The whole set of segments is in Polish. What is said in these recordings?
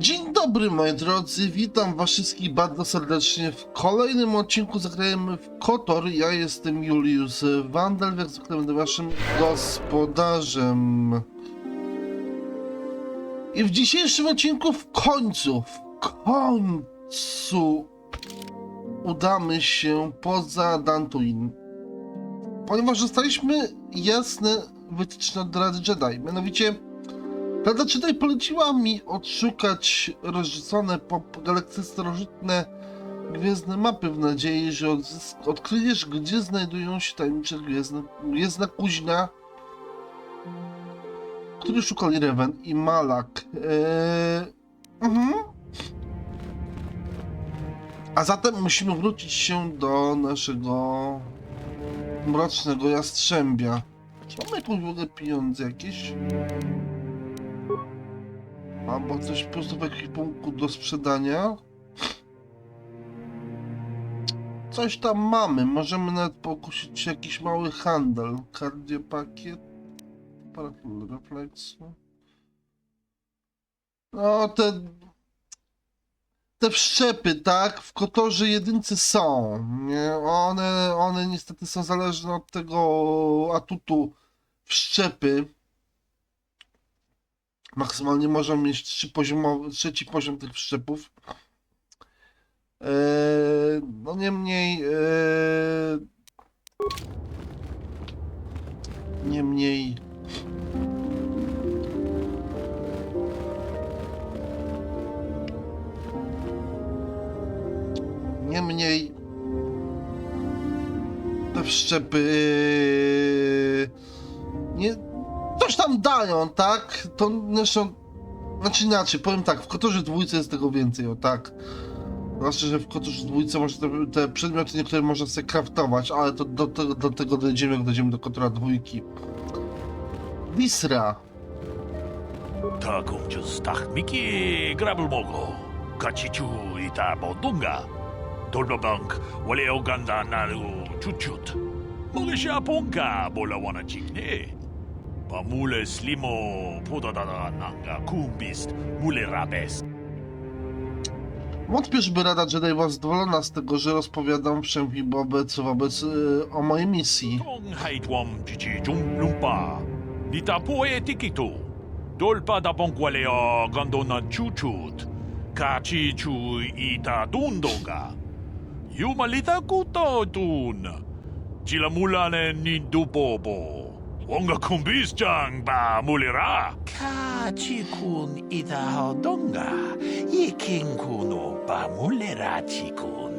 Dzień dobry moi drodzy, witam was wszystkich bardzo serdecznie w kolejnym odcinku Zagrajmy w KotOR. Ja jestem Julius Wandel, jak zwykle będę waszym gospodarzem. I w dzisiejszym odcinku w końcu udamy się poza Dantooine. Ponieważ dostaliśmy jasne wytyczne od Rady Jedi, mianowicie Rada Jedi poleciła mi odszukać rozrzucone po galaktyce starożytne gwiezdne mapy w nadziei, że odkryjesz, gdzie znajdują się tajemnicze gwiezdna kuźnia, który szukali Reven i Malak. A zatem musimy wrócić się do naszego mrocznego jastrzębia. Czy mamy jakąś w ogóle pieniądze jakieś? Albo coś po prostu w ekwipunku do sprzedania. Coś tam mamy. Możemy nawet pokusić się jakiś mały handel. Kardiopakiet. Paraful refleksu. No te wszczepy, tak? W KotORze jedynce są. Nie? One niestety są zależne od tego atutu wszczepy. Maksymalnie możemy mieć trzeci poziom tych wszczepów. No niemniej... Niemniej te wszczepy nie coś tam dają, tak? To zresztą, znaczy inaczej, powiem tak, w KotORze dwójce jest tego więcej, o tak. Zwłaszcza, że w KotORze dwójce można te przedmioty niektóre można sobie craftować, ale to do tego dojdziemy, jak dojdziemy do KotORa dwójki. Wisra. Taką cię stachmiki grabul mogo. Kaciciu i ta bodunga. Dolbabank wale oganda nalu chuchut. Mogę się aponka bola wana ciknie. Pamule slimo podadada nanga kumbist mule rabes. Wątpię, żeby Rada Jedi była zadowolona z tego, że rozpowiadam wszędzie wobec o mojej misji. Tong haitwam cici lumpa. Nita poe tikitu. Dolpa da bonkwale o gandona chuchut. Kacichu ita dundonga. Yumalita kuto tun. Chila mulane nindubobo. Wonga kumbisjang ba mulira. Kachikun itahodonga, ikinkuno pa mulerachikun,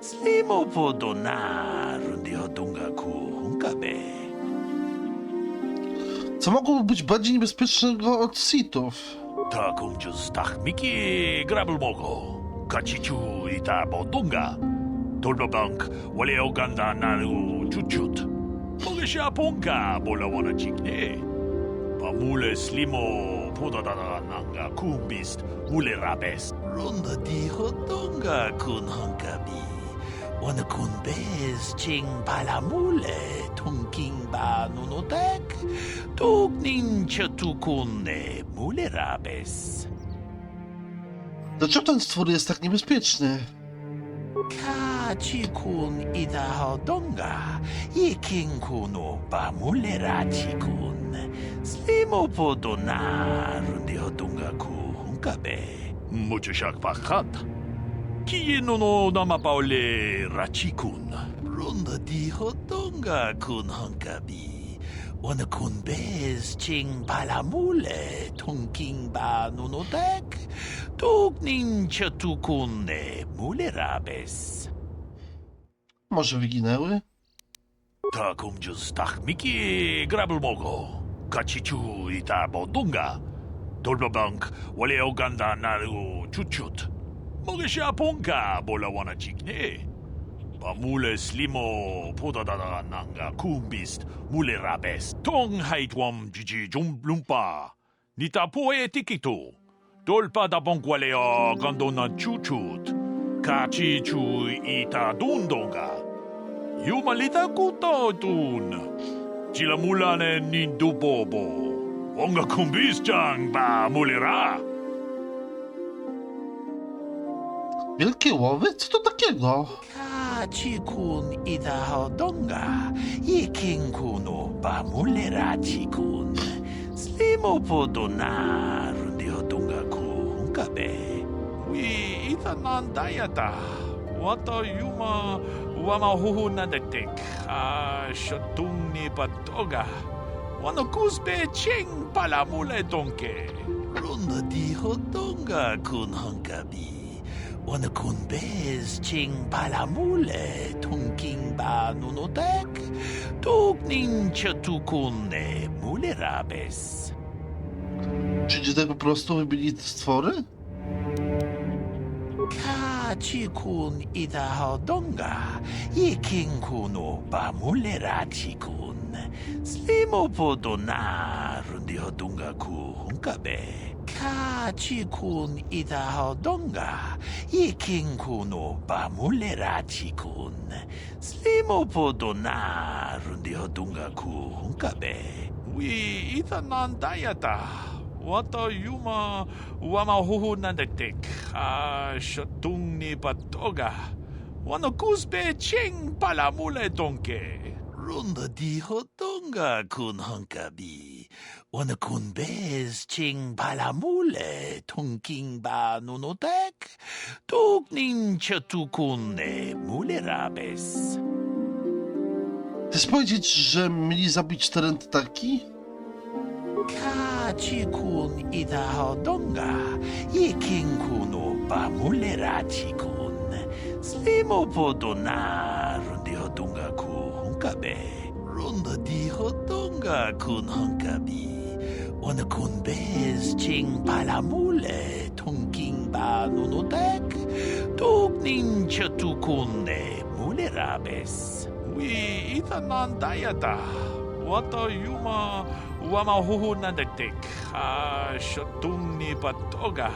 slimo podona rundihodonga ku hunkabe. Co mogłoby być bardziej niebezpiecznego od Sithów? Taką cię stachmiki grabul mogo. Kacichu ita bodunga. Dolbabank wale oganda nalu chuchut. Mogę się aponka bola wana ciknie. Pamule slimo podadada nanga kumbist mule rabes. Runda dihodonga kun hunkabi, wana kun bez ching palamule, tunking ba nunotek, tuknin chatukunne mule rabes. Dlaczego ten stwór jest tak niebezpieczny? Kachikun itahodonga, ikinkuno pa mulerachikun, slimo podona rundihodonga ku hunkabe. Mucho siak pakat. Kieno no namapaule rachikun. Runda dihodonga kun hunkabi, wana kun bez ching palamule, tunking ba nunotek, tuknin chatukunne mulerabes. Może wyginęły? Taką cię stachmiki grabul mogo. Kacichu ita bodunga. Dolbabank wale oganda nalu chuchut. Mogę się aponka bola wana ciknie. Pamule slimo podadada nanga kumbist mule rabes. Tong haitwam cici lumpa. Nita poe tikitu. Dolpa da bonkwale o gandona chuchut. Kacichu ita dundonga. Yumalita kuto tun. Chila mulane nindubobo. Wonga kumbisjang ba mulira. Wielkie łowy? Co to takiego? Kachikun idahodonga, ikinkunu bamuleratikun. Slimo podona rundihodunga kuhunkabe. Wi itanandayata. Wata yuma wamahuhu nadektek. Shotung ni patoga. Wano kusbe ching palamule donke. Runda dihodonga kunhankabi. Wana kunbez ching palamule tungking ba nunotek. Tuknin chatukune mulerabes. Czy tutaj po prostu wybili stwory? Kachikun idahodonga, ikinkunu bamuleratikun. Slimo podona rundihodunga kuhunkabe. Kachikun idahodonga, ikinkunu bamuleratikun. Slimo podona rundihodunga kuhunkabe. Wi itanandayata. Wata yuma wamahuhu nadektek. Shotung ni patoga. Wano kusbe ching palamule donke. Runda dihodonga kunhankabi. Wana kunbez ching palamule tungking ba nunotek. Tuknin chatukune mulerabes. Chcesz powiedzieć, że mieli zabić terentaki? Kachikun idahodonga, ikinkunu bamuleratikun. Slimo podona rundihodunga kuhunkabe. Runda dihodonga kunhankabi. Wana kunbez ching palamule tungking ba nunotek. Tuknin chatukune mulerabes. Wi itanandayata. Wata yuma wamahuhu nadektek. Shotung ni patoga.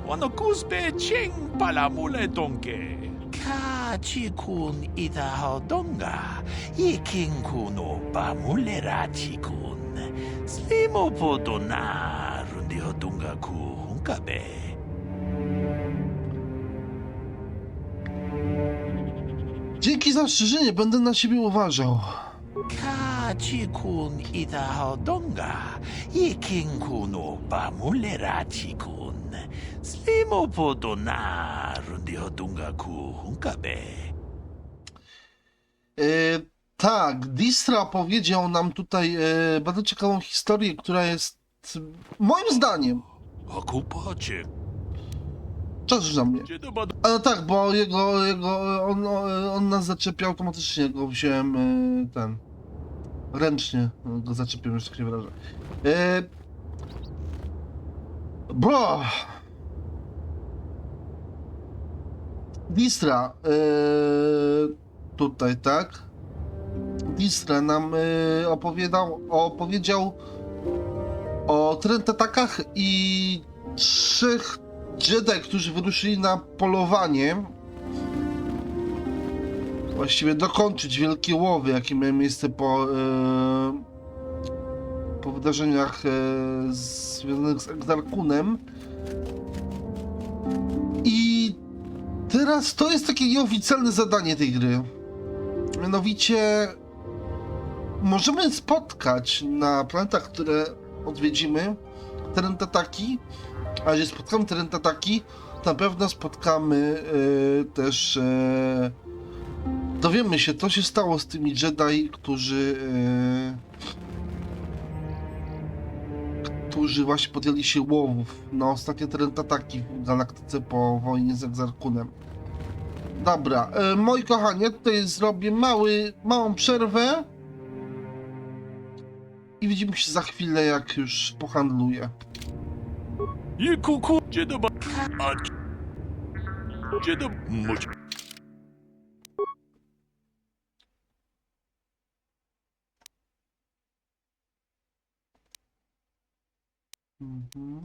Wano kusbe ching palamule donke. Kachikun idahodonga, ikinkunu bamuleratikun. Slimo podona rundihodunga kuhunkabe. Dzięki za ostrzeżenie, będę na siebie uważał. Kachikun idahodonga, ikinkunu bamuleratikun. Slimo podona rundihodunga kuhunkabe. Tak, Distra powiedział nam tutaj bardzo ciekawą historię, która jest moim zdaniem. Akupacie. Czas na mnie. Gdzie do badu? Ale tak, bo on nas zaczepiał automatycznie, go wziąłem ręcznie go zaczepiłem, już tak się wyrażę. Bro! Distra, tutaj, tak? Distra nam opowiedział o trentatakach i 3 Jedi, którzy wyruszyli na polowanie. Właściwie dokończyć wielkie łowy, jakie miały miejsce po wydarzeniach związanych z Egzarkunem. I teraz to jest takie nieoficjalne zadanie tej gry. Mianowicie możemy spotkać na planetach, które odwiedzimy, terentataki. A jeżeli spotkamy terentataki, to na pewno spotkamy też... dowiemy się, co się stało z tymi Jedi, którzy właśnie podjęli się łowów na ostatnie terentataki w galaktyce po wojnie z Egzarkunem. Dobra, moi kochani, ja tutaj zrobię małą przerwę i widzimy się za chwilę, jak już pohandluję. I kuku. Gdzie do badu? Gdzie do... Muć. Mhm.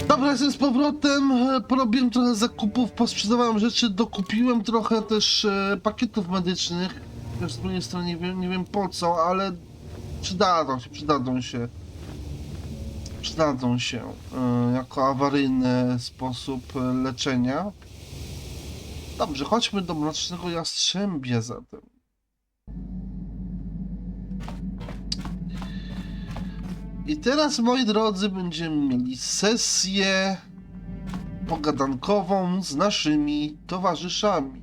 Dobra, jestem z powrotem, porobiłem trochę zakupów, posprzedawałem rzeczy, dokupiłem trochę też pakietów medycznych. Też z drugiej strony nie wiem po co, ale przydadzą się jako awaryjny sposób leczenia. Dobrze, chodźmy do Mrocznego Jastrzębia zatem. I teraz, moi drodzy, będziemy mieli sesję pogadankową z naszymi towarzyszami.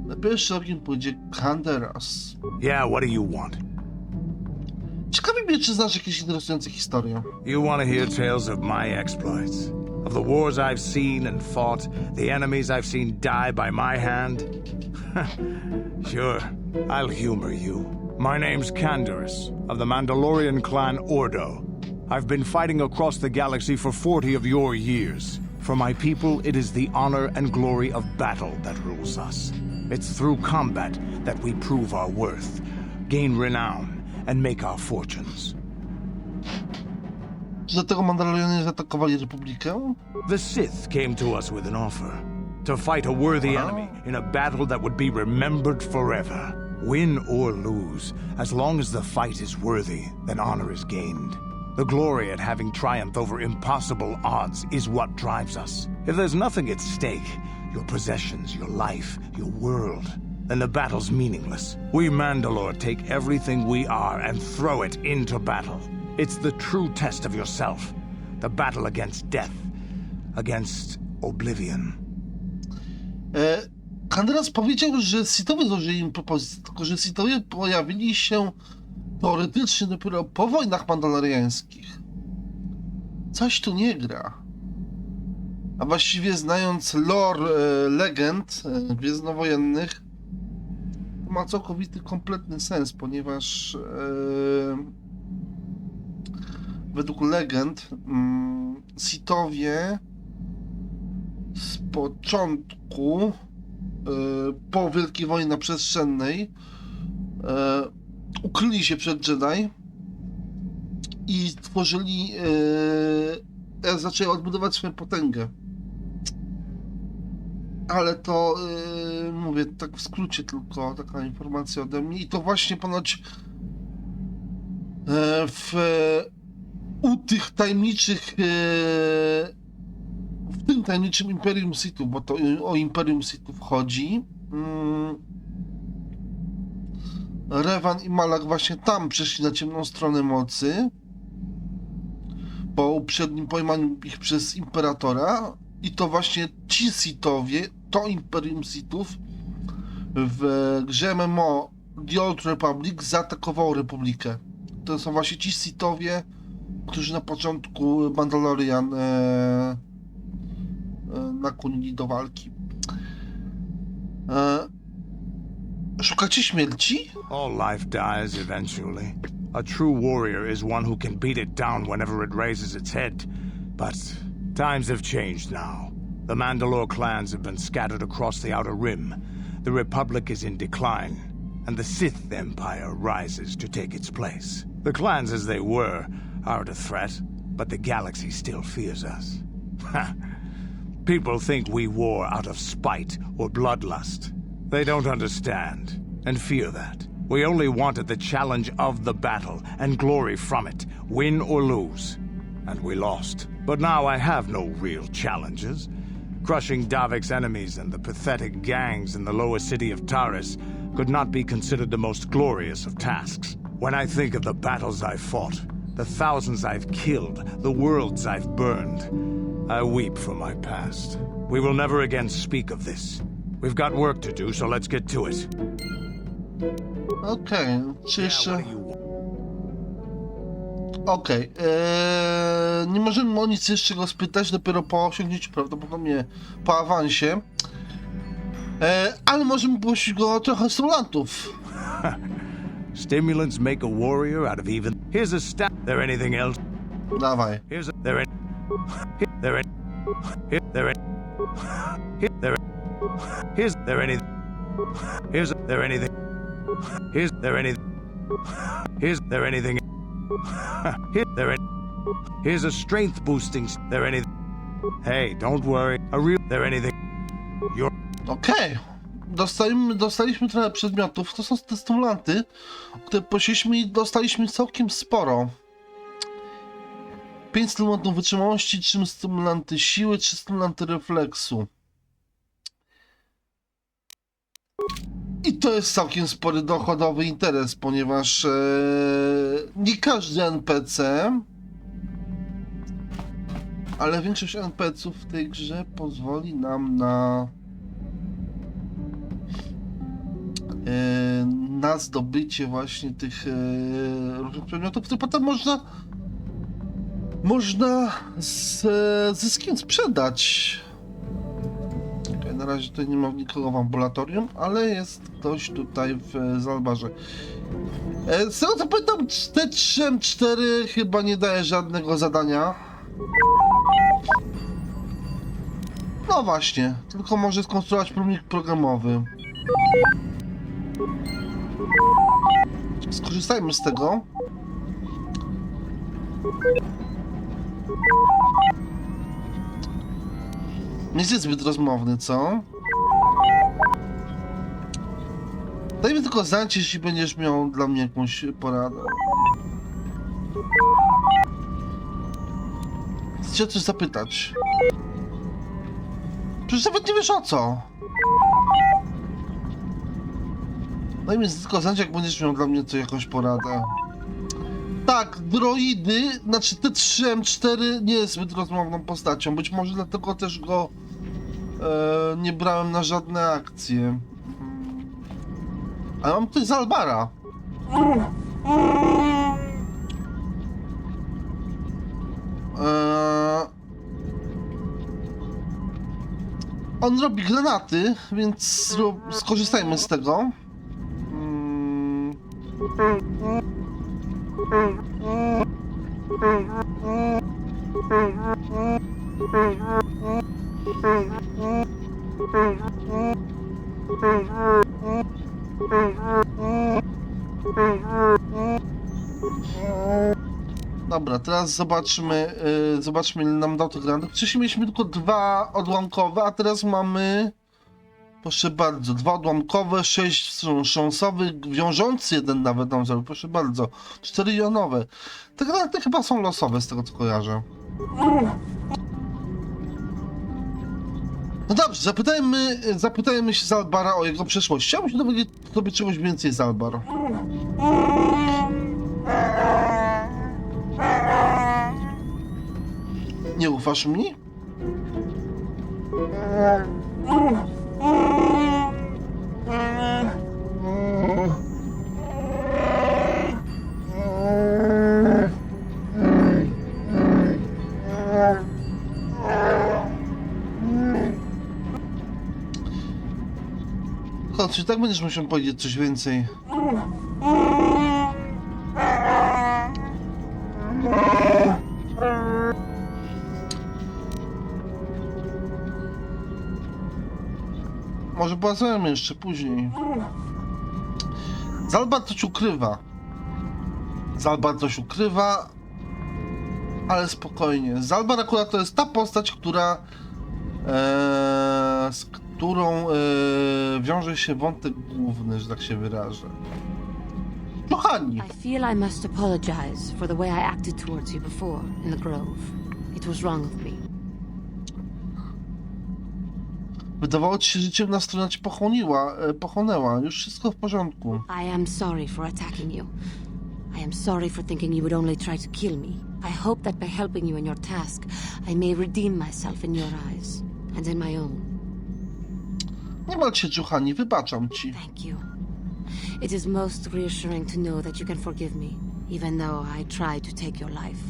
Na pierwszy ogień pójdzie Kanderas. Yeah, what do you want? Ciekawi mnie, czy znasz jakieś interesujące historie. You want to hear tales of my exploits? Of the wars I've seen and fought, the enemies I've seen die by my hand? Sure, I'll humor you. My name's Canderous, of the Mandalorian clan Ordo. I've been fighting across the galaxy for 40 of your years. For my people, it is the honor and glory of battle that rules us. It's through combat that we prove our worth, gain renown, and make our fortunes. Czy dlatego Mandalorianie zaatakowali Republikę? The Sith came to us with an offer. To fight a worthy enemy in a battle that would be remembered forever. Win or lose, as long as the fight is worthy, then honor is gained. The glory at having triumphed over impossible odds is what drives us. If there's nothing at stake, your possessions, your life, your world, then the battle's meaningless. We Mandalore take everything we are and throw it into battle. It's the true test of yourself. The battle against death, against oblivion. Kanderas powiedział, że Sithowie złożyli im propozycję, tylko że Sithowie pojawili się teoretycznie dopiero po wojnach mandaloriańskich. Coś tu nie gra. A właściwie znając lore legend gwiezdnowojennych, to ma całkowity, kompletny sens, ponieważ według legend Sithowie z początku po Wielkiej Wojnie Przestrzennej ukryli się przed Jedi i tworzyli, zaczęli odbudować swoją potęgę. Ale to, mówię tak w skrócie tylko, taka informacja ode mnie. I to właśnie ponoć u tych tajemniczych, w tym tajemniczym Imperium Sithów, bo to o Imperium Sithów chodzi, Revan i Malak właśnie tam przeszli na ciemną stronę mocy po uprzednim pojmaniu ich przez Imperatora i to właśnie ci Sithowie, to Imperium Sithów w grze MMO The Old Republic zaatakowało Republikę. To są właśnie ci Sithowie, którzy na początku Mandalorian nakłonili do walki. Szukacie śmierci? All life dies eventually. A true warrior is one who can beat it down whenever it raises its head. But times have changed now. The Mandalore clans have been scattered across the Outer Rim. The Republic is in decline, and the Sith Empire rises to take its place. The clans as they were aren't a threat, but the galaxy still fears us. People think we war out of spite or bloodlust. They don't understand, and fear that. We only wanted the challenge of the battle, and glory from it, win or lose. And we lost. But now I have no real challenges. Crushing Davik's enemies and the pathetic gangs in the lower city of Taris could not be considered the most glorious of tasks. When I think of the battles I've fought, the thousands I've killed, the worlds I've burned, I weep for my past. We will never again speak of this. We've got work to do, so let's get to it. Okej, czy jeszcze... What do you want? Okej, nie możemy o nic jeszcze go spytać, dopiero po osiągnięciu, prawdopodobnie po awansie. Ale możemy prosić go o trochę stymulantów. Stimulants make a warrior out of even. Here's a stat. There anything else? Dawaj. Here's a there. There. Here there. Here there. Here's there anything. Here's there anything. Here's there anything. Here's there anything. Here there. Here's a strength boosting. There anything. Hey, don't worry. A real there anything. You're Okej. Dostaliśmy trochę przedmiotów. To są te stymulanty, które prosiliśmy i dostaliśmy całkiem sporo. 5 stymulantów wytrzymałości, 3 stymulanty siły, 3 stymulanty refleksu. I to jest całkiem spory dochodowy interes, ponieważ nie każdy NPC, ale większość NPC-ów w tej grze pozwoli nam na zdobycie właśnie tych różnych przedmiotów, które potem można z zyskiem sprzedać. Okay, na razie tutaj nie ma nikogo w ambulatorium, ale jest ktoś tutaj w Zalbarze. Z tego co pamiętam, T3M4 chyba nie daje żadnego zadania. No właśnie, tylko może skonstruować pomnik programowy. Skorzystajmy z tego. Nie jest zbyt rozmowny, co? Daj mi tylko znać, jeśli będziesz miał dla mnie jakąś poradę. Chcę cię coś zapytać. Przecież nawet nie wiesz o co. Daj mi tylko znać, jak będziesz miał dla mnie co jakąś poradę. Tak, droidy, znaczy T3M4 nie jest zbyt rozmowną postacią. Być może dlatego też go nie brałem na żadne akcje. Ale mam tutaj Zalbara. On robi granaty, więc skorzystajmy z tego. Dobra, teraz zobaczmy, ile nam dał tych granatów. Wcześniej mieliśmy tylko 2 odłamkowe, a teraz mamy, proszę bardzo, 2 odłamkowe, 6 szansowych, wiążący jeden nawet nam zrobił, proszę bardzo, 4 jonowe. Te granaty chyba są losowe, z tego co kojarzę. No dobrze, zapytajmy się Zalbara o jego przeszłość. Chciałbym się dowiedzieć sobie czegoś więcej, Zalbar. Nie ufasz mi? Chodź, czy tak będziesz musiał powiedzieć coś więcej? Może porozmawiamy jeszcze później. Zalbar coś ukrywa, ale spokojnie. Zalbar akurat to jest ta postać, z którą wiąże się wątek główny, że tak się wyrażę. Kochani! I feel I must apologize for the way I acted towards you before in the grove. It was wrong of me. Wydawało ci się, że ciemna strona cię pochłonęła. Już wszystko w porządku. I am sorry for attacking you. I am sorry for thinking you would only try to kill me. I hope that by helping you in your task, I may redeem myself in your eyes and in my own. Nie martw się, Juhani, wybaczam ci. Thank you. It is most reassuring to know that you can forgive me, even though I tried to take your life.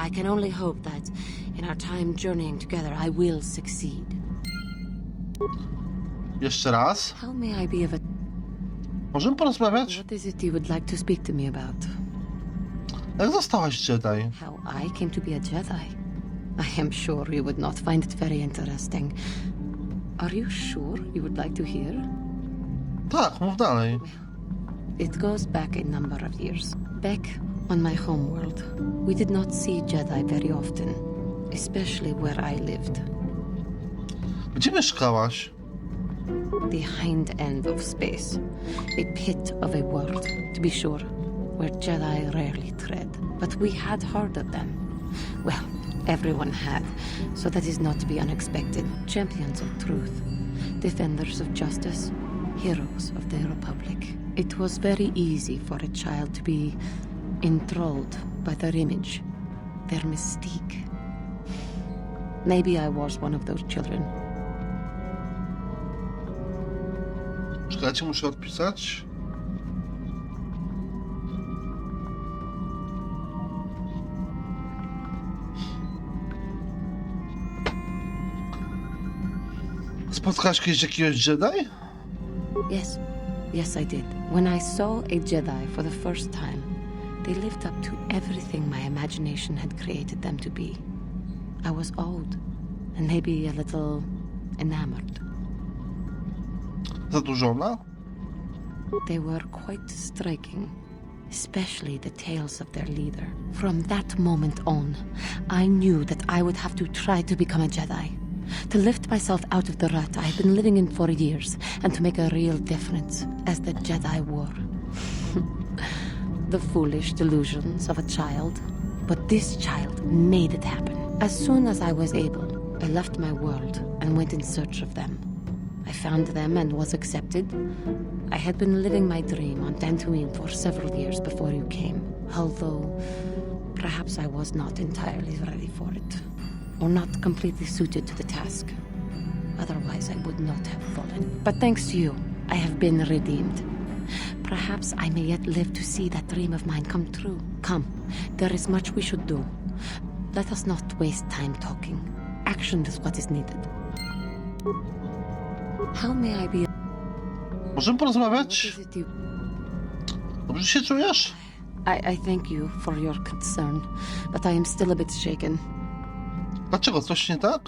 I can only hope that in our time journeying together, I will succeed. Jeszcze raz. How may I be of a... Możemy porozmawiać? What is it you would like to speak to me about? Jak zostałaś Jedi? How I came to be a Jedi? I am sure you would not find it very interesting. Are you sure you would like to hear? Tak, mów dalej. It goes back a number of years. Back on my homeworld, we did not see Jedi very often, especially where I lived. Gdzie mieszkałaś? The hind end of space. A pit of a world, to be sure, where Jedi rarely tread. But we had heard of them. Well, everyone had, so that is not to be unexpected. Champions of truth, defenders of justice, heroes of the Republic. It was very easy for a child to be enthralled by their image, their mystique. Maybe I was one of those children. Czekajcie, muszę odpisać. Spotkałaś kiedyś jakiegoś Jedi? Yes, yes, I did. When I saw a Jedi for the first time, they lived up to everything my imagination had created them to be. I was awed, and maybe a little enamored. Zadłużona? They were quite striking, especially the tales of their leader. From that moment on, I knew that I would have to try to become a Jedi. To lift myself out of the rut I had been living in for years, and to make a real difference, as the Jedi were. The foolish delusions of a child. But this child made it happen. As soon as I was able, I left my world and went in search of them. I found them and was accepted. I had been living my dream on Dantooine for several years before you came, although perhaps I was not entirely ready for it, or not completely suited to the task. Otherwise, I would not have fallen. But thanks to you, I have been redeemed. Perhaps I may yet live to see that dream of mine come true. Come, there is much we should do. Let us not waste time talking. Action is what is needed. How may I be... Możemy What porozmawiać? is it you... Dobrze się czujesz? I thank you for your concern, but I am still a bit shaken. Dlaczego? Coś nie tak?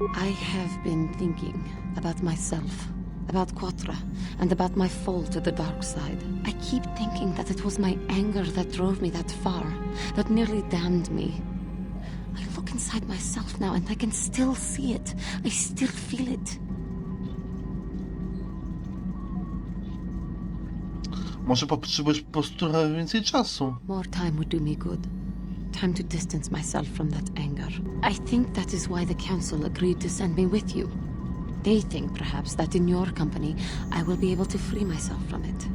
I have been thinking about myself, about KotOR, and about my fall to the dark side. I keep thinking that it was my anger that drove me that far, that nearly damned me. I look inside myself now and I can still see it. I still feel it. Może potrzebujesz po prostu trochę więcej czasu. More time would do me good. Time to distance myself from that anger. I think that is why the council agreed to send me with you. They think perhaps that in your company I will be able to free myself from it.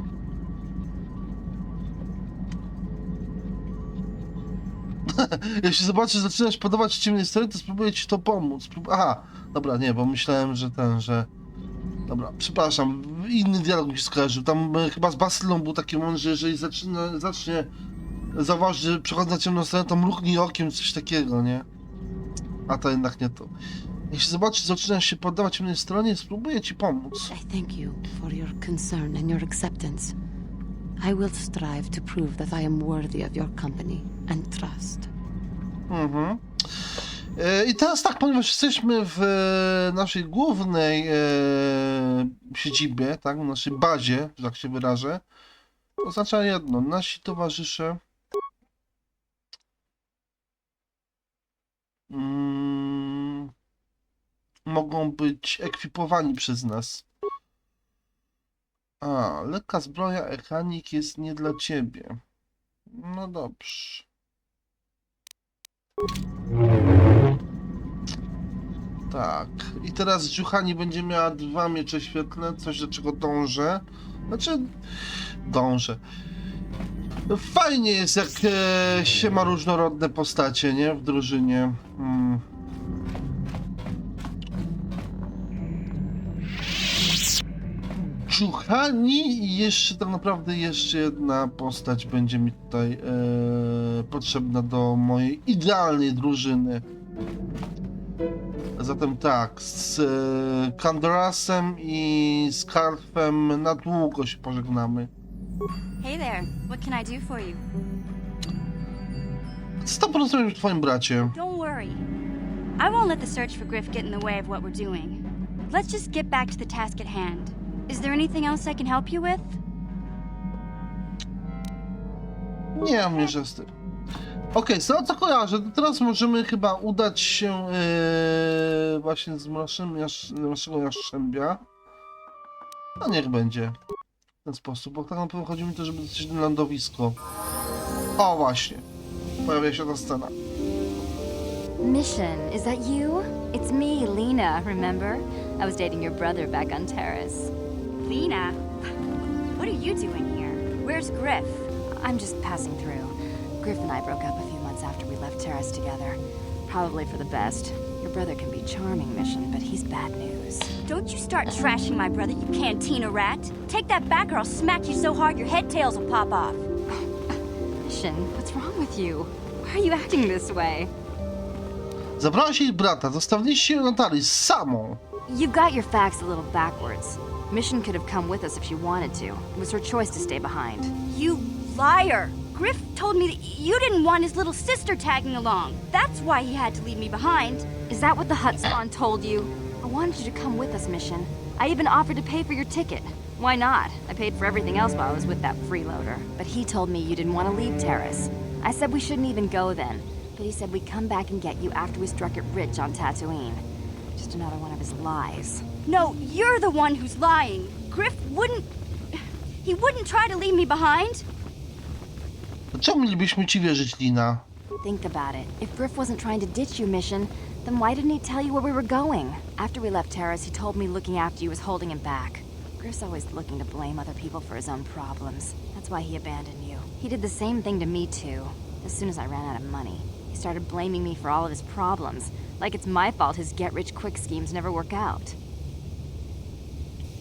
Jeśli zobaczysz, zaczynasz podobać ci ciemnej strony, to spróbuję ci to pomóc. Aha, dobra, nie, bo myślałem, że... Dobra, przepraszam, inny dialog mi się skojarzył. Tam chyba z Basylą był taki moment, że jeżeli zacznie zauważyć, że przechodzi na ciemną stronę, to mruknij okiem, coś takiego, nie? A to jednak nie to. Jeśli zobaczysz, że zaczynasz się poddawać ciemnej stronie, spróbuję ci pomóc. I thank you for your concern and your acceptance. I will strive to prove that I am worthy of your company and trust. Mhm. I teraz tak, ponieważ jesteśmy w naszej głównej siedzibie, tak, w naszej bazie, że tak się wyrażę, to oznacza jedno, nasi towarzysze mogą być ekwipowani przez nas. A, lekka zbroja, mechanik jest nie dla ciebie. No dobrze. Tak, i teraz Juhani będzie miała 2 miecze świetlne, coś do czego dążę. Znaczy, dążę. Fajnie jest, jak się ma różnorodne postacie, nie? W drużynie. Dżuchani i jeszcze tak naprawdę jeszcze jedna postać będzie mi tutaj potrzebna do mojej idealnej drużyny. Zatem tak, z Kandorasem i Scarfem na długo się pożegnamy. Hey there, what can I do for you? Chcę tam porozmawiać o twoim bracie. Don't worry. I won't let the search for Griff get in the way of what we're doing. Let's just get back to the task at hand. Is there anything else I can help you with? Nie mam mniejsza z tym. Okej, z tego co kojarzę, to teraz możemy chyba udać się właśnie z naszego Jaszczębia. No niech będzie w ten sposób, bo tak naprawdę chodzi mi to, żeby dotrzeć na lądowisko. O właśnie, pojawia się ta scena. Mission, is that you? It's me, Lena, remember? I was dating your brother back on Terrace. Lena? What are you doing here? Where's Griff? I'm just passing through. Griff and I broke up a few months after we left Terrace together. Probably for the best. Your brother can be charming, Mission, but he's bad news. Don't you start trashing my brother, you cantina rat. Take that back or I'll smack you so hard your head tails will pop off. Mission, what's wrong with you? Why are you acting this way? Zabrałaś jej brata, zostawiliście ją na talii samą. You've got your facts a little backwards. Mission could have come with us if she wanted to. It was her choice to stay behind. You liar! Griff told me that you didn't want his little sister tagging along. That's why he had to leave me behind. Is that what the hut spawn told you? I wanted you to come with us, Mission. I even offered to pay for your ticket. Why not? I paid for everything else while I was with that freeloader. But he told me you didn't want to leave Terrace. I said we shouldn't even go then. But he said we'd come back and get you after we struck it rich on Tatooine. Just another one of his lies. No, you're the one who's lying. Griff wouldn't... He wouldn't try to leave me behind. Dlaczego mielibyśmy ci wierzyć, Lina? Think about it. If Griff wasn't trying to ditch you, Mission, then why didn't he tell you where we were going? After we left Terrace, he told me looking after you was holding him back. Griff's always looking to blame other people for his own problems. That's why he abandoned you. He did the same thing to me, too. As soon as I ran out of money, he started blaming me for all of his problems. Like it's my fault his get-rich-quick schemes never work out.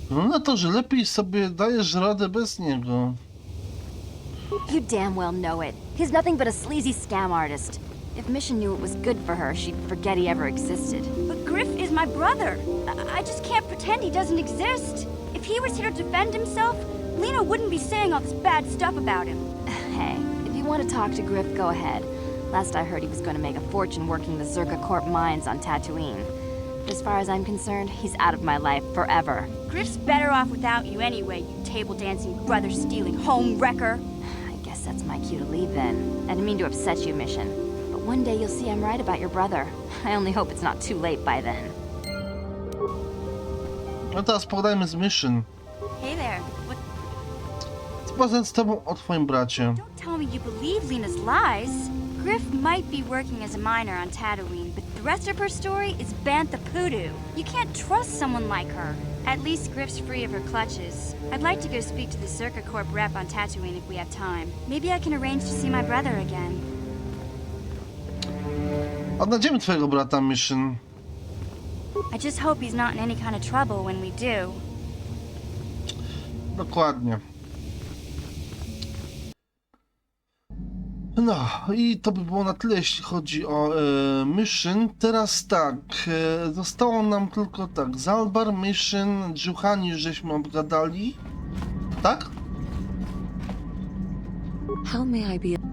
No na to, że lepiej sobie dajesz radę bez niego. You damn well know it. He's nothing but a sleazy scam artist. If Mission knew it was good for her, she'd forget he ever existed. But Griff is my brother. I just can't pretend he doesn't exist. If he was here to defend himself, Lena wouldn't be saying all this bad stuff about him. Hey, if you want to talk to Griff, go ahead. Last I heard he was going to make a fortune working the Zerka Corp mines on Tatooine. As far as I'm concerned, he's out of my life forever. Griff's better off without you anyway, you table-dancing, brother-stealing home wrecker. I guess that's my cue to leave then. I didn't mean to upset you, Mission. But one day you'll see I'm right about your brother. I only hope it's not too late by then. No teraz pogadajmy z Mission. Hey there. What? Co z tobą o twoim bracie? Don't tell me you believe Lena's lies. Griff might be working as a miner on Tatooine, but the rest of her story is Bantha Poodoo. You can't trust someone like her. At least Griff's free of her clutches. I'd like to go speak to the Zerka Corp rep on Tatooine if we have time. Maybe I can arrange to see my brother again. Odnajdziemy twojego brata, Mission. I just hope he's not in any kind of trouble when we do. Dokładnie. No i to by było na tyle, jeśli chodzi o Mission. Teraz tak, zostało nam tylko tak, Zalbar, Mission, Dżuchani już żeśmy obgadali. Tak? How may I be?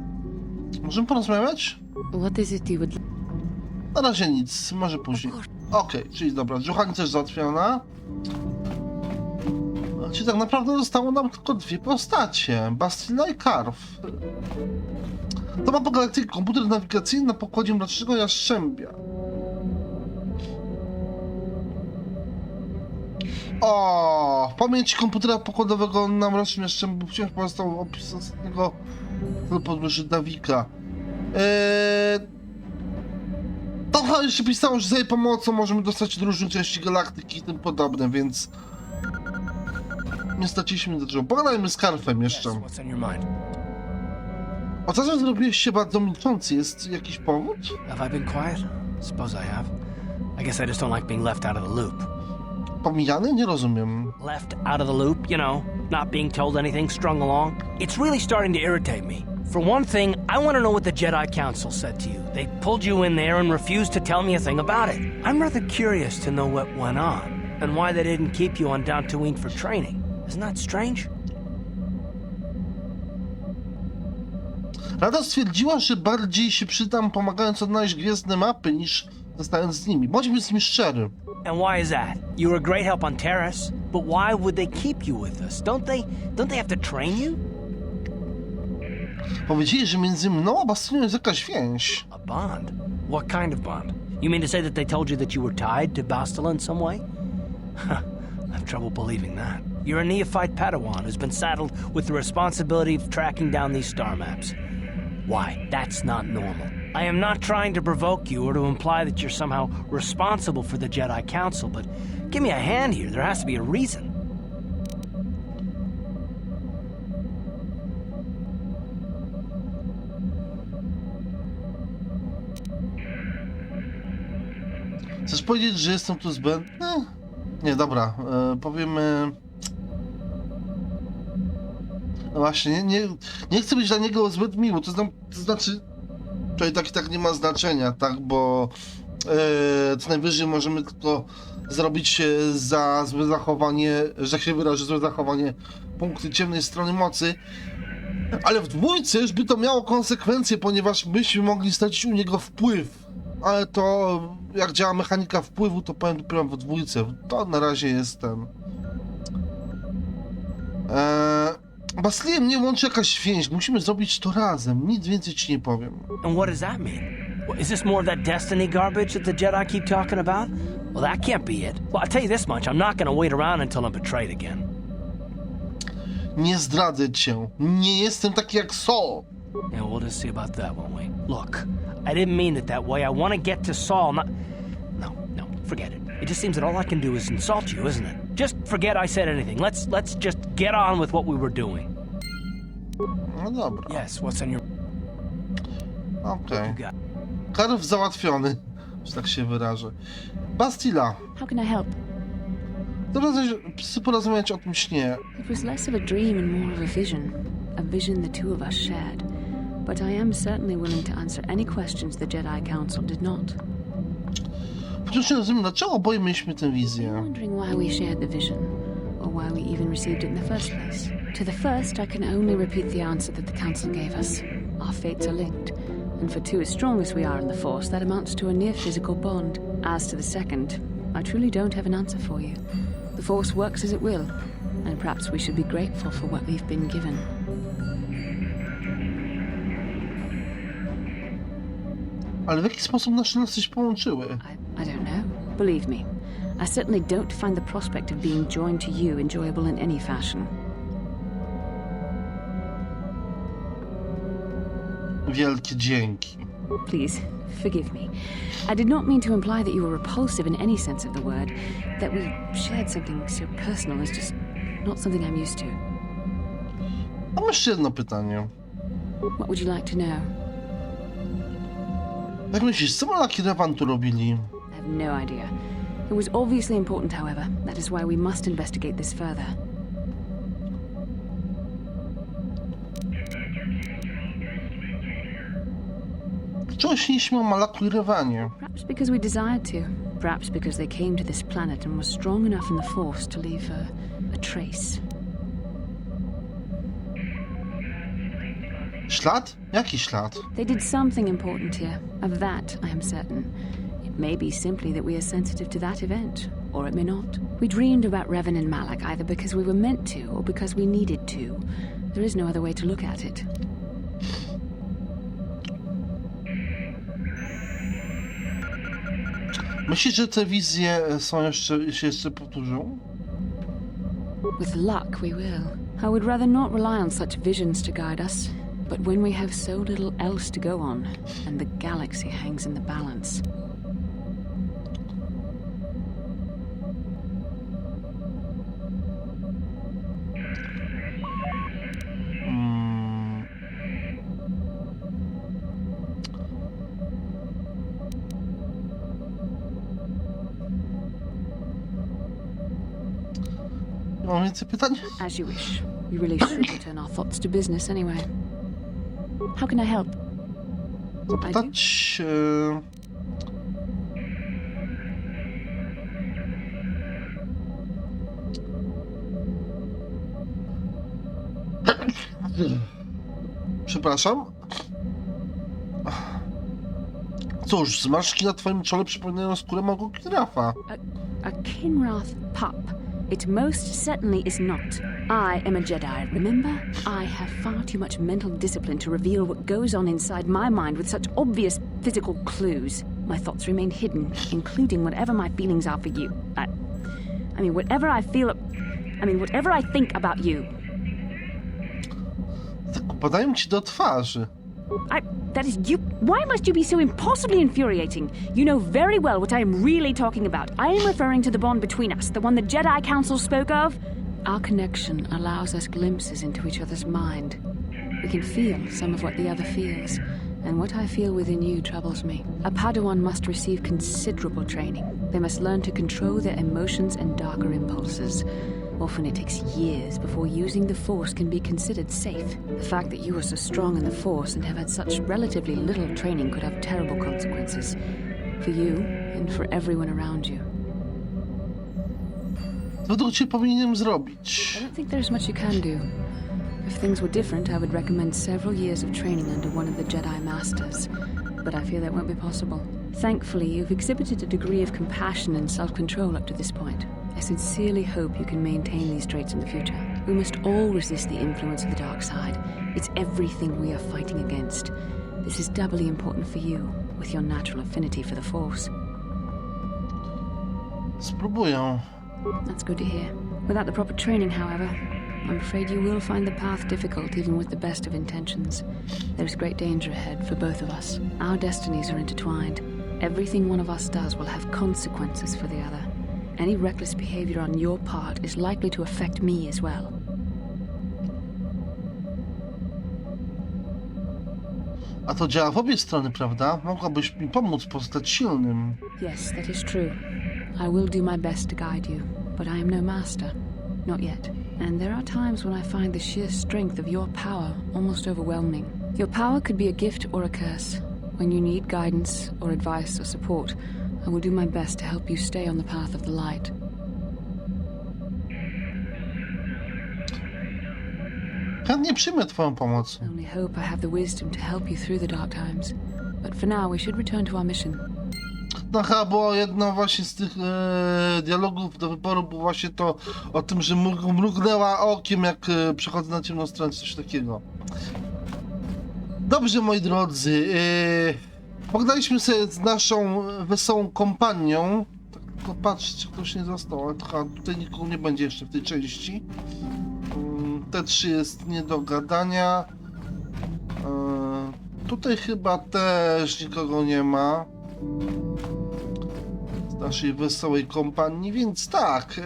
Możemy porozmawiać? What is it you would? Na razie nic, może później. Okej, czyli dobra, Dżuchani też załatwiona. Czyli tak naprawdę zostało nam tylko dwie postacie, Bastina i Karf. To mapa galaktyki, komputer nawigacyjny na pokładzie Mrocznego Jaszczębia. O, w pamięci komputera pokładowego na Mrocznym Jaszczębiu wciąż pozostał opis ostatniego podróży Dawika. Tam jeszcze pisało, że z jej pomocą możemy dostać do różnych części galaktyki i tym podobne, więc nie straciliśmy do czego. Pogadajmy z Karfem jeszcze. Ostatnio zrobiłeś się bardzo milczący. Jest jakiś powód? Have I been quiet? Suppose I have. I guess I just don't like being left out of the loop. pomijany? Nie rozumiem. Left out of the loop, you know, not being told anything, strung along. It's really starting to irritate me. For one thing, I want to know what the Jedi Council said to you. They pulled you in there and refused to tell me a thing about it. I'm rather curious to know what went on, and why they didn't keep you on Dantooine for training. Isn't that strange? Rada stwierdziła, że bardziej się przydam pomagając odnaleźć gwiezdne mapy niż zostając z nimi. Bądźmy z nimi szczery. And why is that? You were a great help on Terrace, but why would they keep you with us? Don't they have to train you? Powiedzieli, że między mną a Bastionem jest jakaś więź. A bond? What kind of bond? You mean to say that they told you that you were tied to Bastila in some way? I have trouble believing that. You're a neophyte Padawan who's been saddled with the responsibility of tracking down these star maps. Why, that's not normal. I am not trying to provoke you or to imply that you're somehow responsible for the Jedi Council, but give me a hand here. There has to be a reason. Chcesz powiedzieć, że jestem tu zbędny? Nie, dobra, powiemy... No właśnie, nie chcę być dla niego zbyt miły, to znaczy... To i tak nie ma znaczenia, tak, bo... co najwyżej możemy tylko zrobić za złe zachowanie, że się wyrażę, złe zachowanie punkty ciemnej strony mocy. Ale w dwójce już by to miało konsekwencje, ponieważ byśmy mogli stracić u niego wpływ. Ale to, jak działa mechanika wpływu, to powiem dopiero w dwójce. To na razie jest ten... Basiliem nie łączy jakaś więź. Musimy zrobić to razem. Nic więcej ci nie powiem. And what does that mean? Is this more of that destiny garbage that the Jedi keep talking about? Well, that can't be it. Well, I'll tell you this much. I'm not gonna wait around until I'm betrayed again. Nie zdradzę cię. Nie jestem taki jak Saul. Yeah, we'll just see about that, won't we? Look, I didn't mean it that way. I want to get to Saul, not... No, forget it. It just seems that all I can do is insult you, isn't it? Just forget I said anything. Let's just get on with what we were doing. No dobra. Yes, what's on your... Okej. You got... Karów załatwiony, że tak się wyrażę. Bastila. How can I help? Chcę porozmawiać o tym śnie. It was less of a dream and more of a vision the two of us shared. But I am certainly willing to answer any questions the Jedi Council did not. Wciąż nie rozumiem, dlaczego oboje mieliśmy tę wizję. Wondering why we shared the vision, or why we even received it in the first place. To the first, I can only repeat the answer that the Council gave us. Our fates are linked, and for two as strong as we are in the Force, that amounts to a near physical bond. As to the second, I truly don't have an answer for you. The Force works as it will, and perhaps we should be grateful for what we've been given. Ale w jaki sposób nasze losy się połączyły? I don't know. Believe me, I certainly don't find the prospect of being joined to you enjoyable in any fashion. Wielkie dzięki. Please, forgive me. I did not mean to imply that you were repulsive in any sense of the word. That we shared something so personal is just not something I'm used to. Mam jeszcze jedno pytanie. What would you like to know? Jak myślisz, co Malak i Revan tu robili? I have no idea. It was obviously important, however. That is why we must investigate this further. Czego śniliśmy o Malaku i Rewanie? Perhaps because we desired to. Perhaps because they came to this planet and were strong enough in the Force to leave a trace. Ślad? Jaki ślad? They did something important here. Of that, I am certain. It may be simply that we are sensitive to that event, or it may not. We dreamed about Revan and Malak either because we were meant to, or because we needed to. There is no other way to look at it. Myślisz, że te wizje się jeszcze powtórzą? With luck, we will. I would rather not rely on such visions to guide us. But when we have so little else to go on, and the galaxy hangs in the balance... Mam więcej pytań? As you wish. We really should return our thoughts to business anyway. How can I help? Zapytać... Przepraszam. Cóż, zmarszczki na twoim czole przypominają skórę małego girafa. A Kinrath pup. It most certainly is not. I am a Jedi, remember? I have far too much mental discipline to reveal what goes on inside my mind with such obvious physical clues. My thoughts remain hidden, including whatever my feelings are for you. I mean, whatever I feel... whatever I think about you. Tak upadają ci do twarzy. That is you. Why must you be so impossibly infuriating? You know very well what I am really talking about. I am referring to the bond between us, the one the Jedi Council spoke of. Our connection allows us glimpses into each other's mind. We can feel some of what the other feels, and what I feel within you troubles me. A Padawan must receive considerable training. They must learn to control their emotions and darker impulses. Often it takes years before using the Force can be considered safe. The fact that you are so strong in the Force and have had such relatively little training could have terrible consequences. For you, and for everyone around you. Co według ciebie powinienem zrobić? I don't think there's much you can do. If things were different, I would recommend several years of training under one of the Jedi Masters. But I fear that won't be possible. Thankfully, you've exhibited a degree of compassion and self-control up to this point. I sincerely hope you can maintain these traits in the future. We must all resist the influence of the dark side. It's everything we are fighting against. This is doubly important for you, with your natural affinity for the Force. Spróbuję. That's good to hear. Without the proper training, however, I'm afraid you will find the path difficult even with the best of intentions. There's great danger ahead for both of us. Our destinies are intertwined. Everything one of us does will have consequences for the other. Any reckless behavior on your part is likely to affect me as well. A to działa w obie strony, prawda? Mogłabyś mi pomóc pozostać silnym. Yes, that is true. I will do my best to guide you, but I am no master. Not yet. And there are times when I find the sheer strength of your power almost overwhelming. Your power could be a gift or a curse. When you need guidance or advice or support, I will do my best to help you stay on the path of the light. Chętnie przyjmę twoją pomoc. I only hope I have the wisdom to help you through the dark times. But for now, we should return to our mission. No chyba było jedno właśnie z tych dialogów do wyboru, było właśnie to o tym, że mrugnęła okiem, jak przechodzę na ciemną stronę, coś takiego. Dobrze, moi drodzy, pogadaliśmy sobie z naszą wesołą kompanią. Tak, tylko patrzcie, ktoś nie został, ale chyba tutaj nikogo nie będzie jeszcze w tej części. T3 jest nie do gadania. Tutaj chyba też nikogo nie ma z naszej wesołej kompanii, więc tak.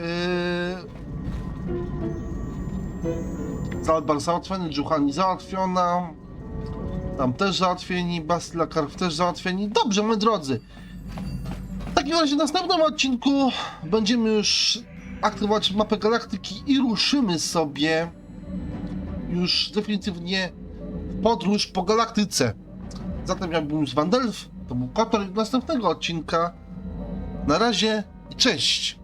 Zalbar załatwiony, Dżuchani załatwiona. Tam też załatwieni, Bastila Karw też załatwieni. Dobrze, moi drodzy. W takim razie w następnym odcinku będziemy już aktywować mapę galaktyki i ruszymy sobie już definitywnie w podróż po galaktyce. Zatem ja byłem z Wandelf, to był KotOR i do następnego odcinka. Na razie i cześć!